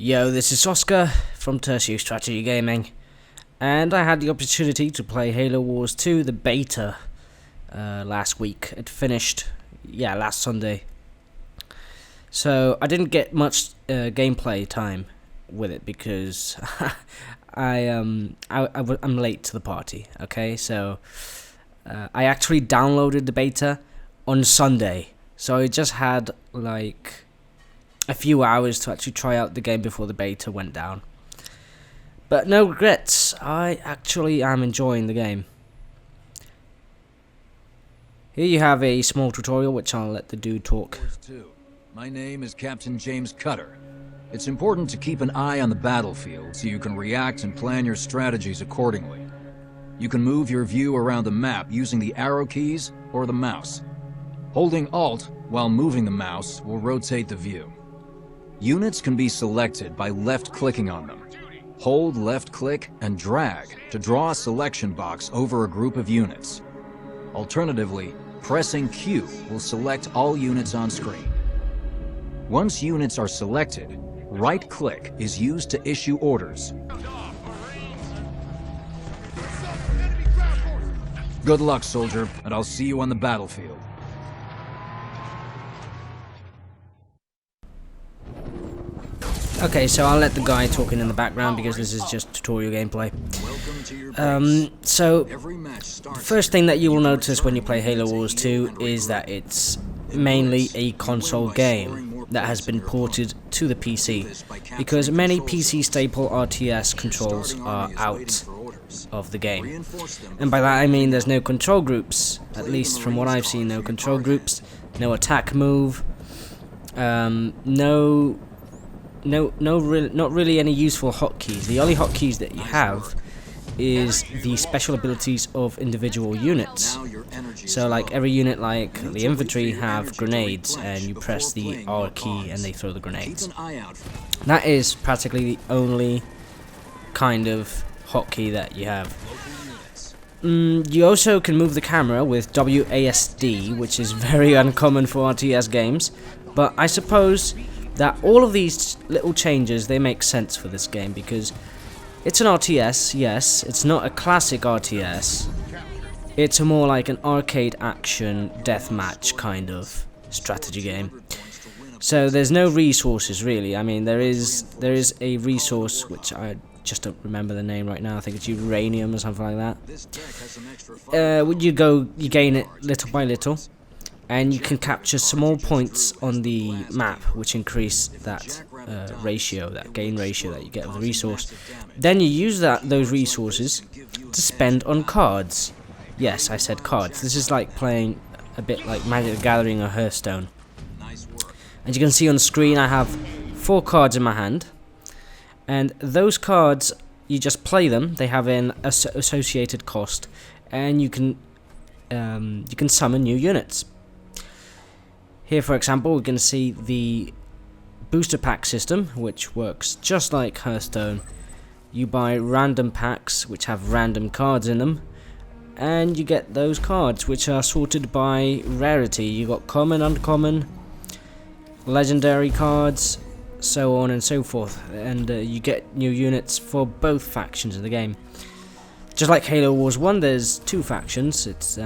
Yo, this is Oscar from Tertiary Strategy Gaming, and I had the opportunity to play Halo Wars 2, the beta, last week. It finished, last Sunday. So I didn't get much gameplay time with it because I'm late to the party. Okay, so I actually downloaded the beta on Sunday, so I just had like a few hours to actually try out the game before the beta went down. But no regrets, I actually am enjoying the game. Here you have a small tutorial which I'll let the dude talk. My name is Captain James Cutter. It's important to keep an eye on the battlefield so you can react and plan your strategies accordingly. You can move your view around the map using the arrow keys or the mouse. Holding Alt while moving the mouse will rotate the view. Units can be selected by left-clicking on them. Hold left-click and drag to draw a selection box over a group of units. Alternatively, pressing Q will select all units on screen. Once units are selected, right-click is used to issue orders. Good luck, soldier, and I'll see you on the battlefield. Okay, so I'll let the guy talking in the background because this is just tutorial gameplay. So, the first thing that you will notice when you play Halo Wars 2 is that it's mainly a console game that has been ported to the PC, because many PC staple RTS controls are out of the game. And by that I mean there's no control groups, at least from what I've seen, no control groups, no attack move, not really any useful hotkeys. The only hotkeys that you have is the special abilities of individual units. So like every unit, like the infantry, have grenades, and you press the R key and they throw the grenades. That is practically the only kind of hotkey that you have. You also can move the camera with WASD, which is very uncommon for RTS games, but I suppose that all of these little changes, they make sense for this game because it's an RTS, yes, it's not a classic RTS. It's a more like an arcade action deathmatch kind of strategy game. So there's no resources really. I mean, there is a resource which I just don't remember the name right now. I think it's uranium or something like that. You gain it little by little, and you can capture small points on the map which increase that ratio, that gain ratio that you get of the resource. Then you use those resources to spend on cards. Yes, I said cards. This is like playing a bit like Magic the Gathering or Hearthstone. As you can see on the screen, I have 4 cards in my hand, and those cards, you just play them. They have an associated cost, and you can summon new units. Here, for example, we can see the booster pack system, which works just like Hearthstone. You buy random packs which have random cards in them, and you get those cards which are sorted by rarity. You got common, uncommon, legendary cards, so on and so forth, and you get new units for both factions in the game. Just like Halo Wars 1, there's 2 factions. It's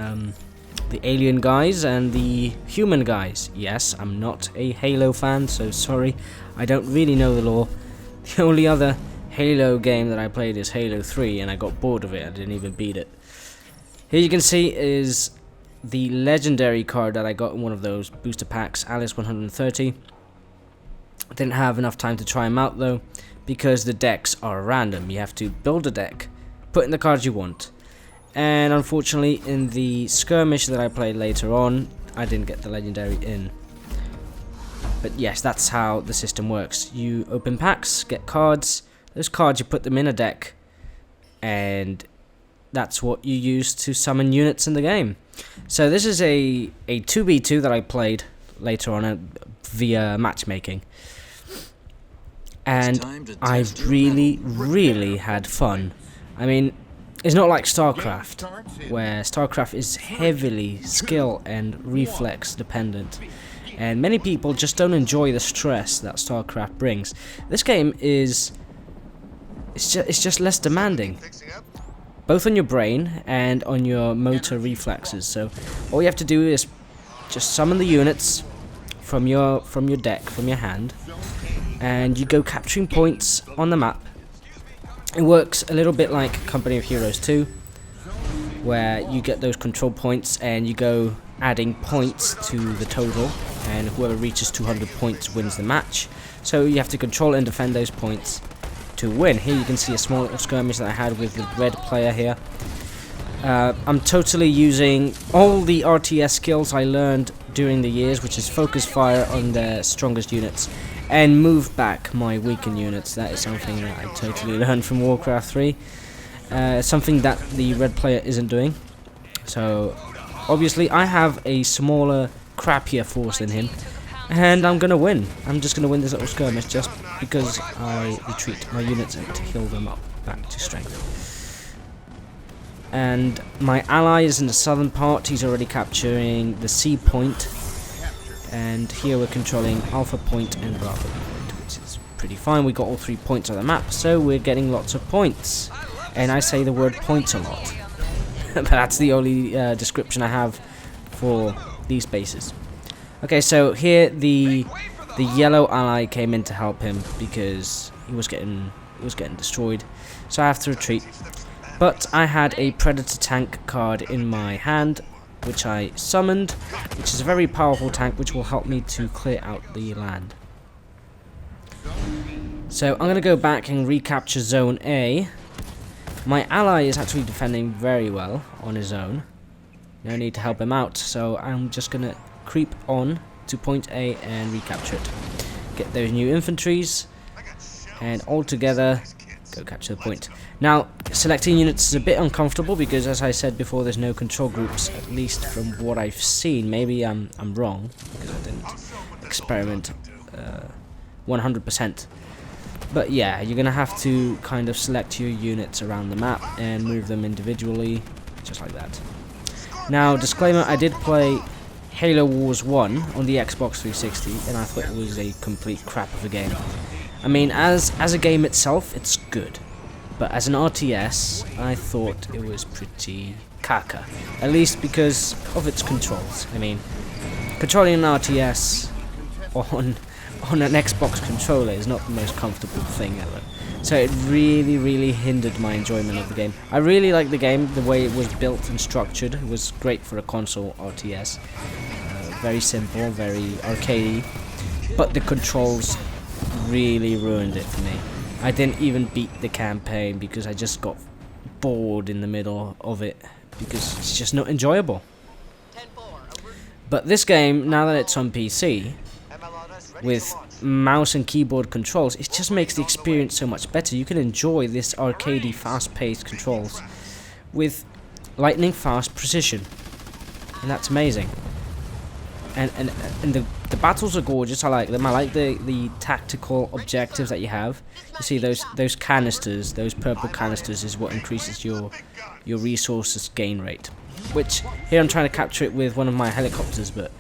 the alien guys and the human guys. Yes, I'm not a Halo fan, so sorry, I don't really know the lore. The only other Halo game that I played is Halo 3, and I got bored of it. I didn't even beat it. Here you can see is the legendary card that I got in one of those booster packs, Alice 130. I didn't have enough time to try them out though, because the decks are random. You have to build a deck, put in the cards you want, and unfortunately in the skirmish that I played later on, I didn't get the legendary in. But yes, that's how the system works. You open packs, get cards, those cards you put them in a deck, and that's what you use to summon units in the game. So this is a 2v2 that I played later on via matchmaking, and I really had fun. I mean, it's not like StarCraft, where StarCraft is heavily skill and reflex dependent. and many people just don't enjoy the stress that StarCraft brings. This game is it's just less demanding, both on your brain and on your motor reflexes. So all you have to do is just summon the units from your deck, from your hand, and you go capturing points on the map. It works a little bit like Company of Heroes 2, where you get those control points and you go adding points to the total, and whoever reaches 200 points wins the match. So you have to control and defend those points to win. Here you can see a small little skirmish that I had with the red player here. I'm totally using all the RTS skills I learned during the years, which is focus fire on the strongest units and move back my weakened units. That is something that I totally learned from Warcraft 3. Something that the red player isn't doing. So obviously I have a smaller, crappier force than him, and I'm gonna win. I'm just gonna win this little skirmish just because I retreat my units and to heal them up back to strength. And my ally is in the southern part. He's already capturing the C point, and here we're controlling Alpha Point and Bravo Point, which is pretty fine. We got all 3 points on the map, so we're getting lots of points. And I say the word points a lot. But that's the only description I have for these bases. Okay, so here the yellow ally came in to help him because he was getting destroyed. So I have to retreat. But I had a Predator tank card in my hand, which I summoned, which is a very powerful tank which will help me to clear out the land. So I'm going to go back and recapture Zone A. My ally is actually defending very well on his own. No need to help him out, so I'm just going to creep on to point A and recapture it. Get those new infantries, and all together go capture the point. Now, selecting units is a bit uncomfortable because, as I said before, there's no control groups, at least from what I've seen. Maybe I'm wrong, because I didn't experiment 100%. But yeah, you're going to have to kind of select your units around the map and move them individually, just like that. Now, disclaimer, I did play Halo Wars 1 on the Xbox 360, and I thought it was a complete crap of a game. I mean, as a game itself, it's good. But as an RTS, I thought it was pretty caca. At least because of its controls. I mean, controlling an RTS on an Xbox controller is not the most comfortable thing ever. So it really hindered my enjoyment of the game. I really liked the game, the way it was built and structured. It was great for a console RTS. Very simple, very arcadey. But the controls really ruined it for me. I didn't even beat the campaign because I just got bored in the middle of it because it's just not enjoyable. But this game, now that it's on PC, with mouse and keyboard controls, it just makes the experience so much better. You can enjoy this arcadey, fast-paced controls with lightning fast precision, and that's amazing. And the battles are gorgeous. I like them. I like the tactical objectives that you have. You see those canisters, those purple canisters, is what increases your resources gain rate. Which here I'm trying to capture it with one of my helicopters, but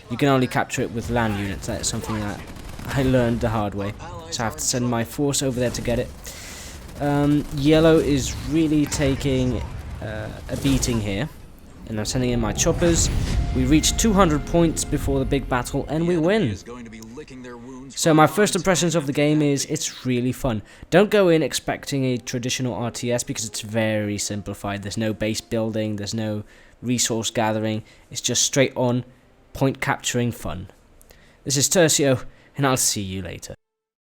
you can only capture it with land units. That's something that I learned the hard way. So I have to send my force over there to get it. Yellow is really taking a beating here. And I'm sending in my choppers. We reach 200 points before the big battle, and we win. So my first impressions of the game is it's really fun. Don't go in expecting a traditional RTS because it's very simplified. There's no base building, there's no resource gathering. It's just straight on point capturing fun. This is Tercio, and I'll see you later.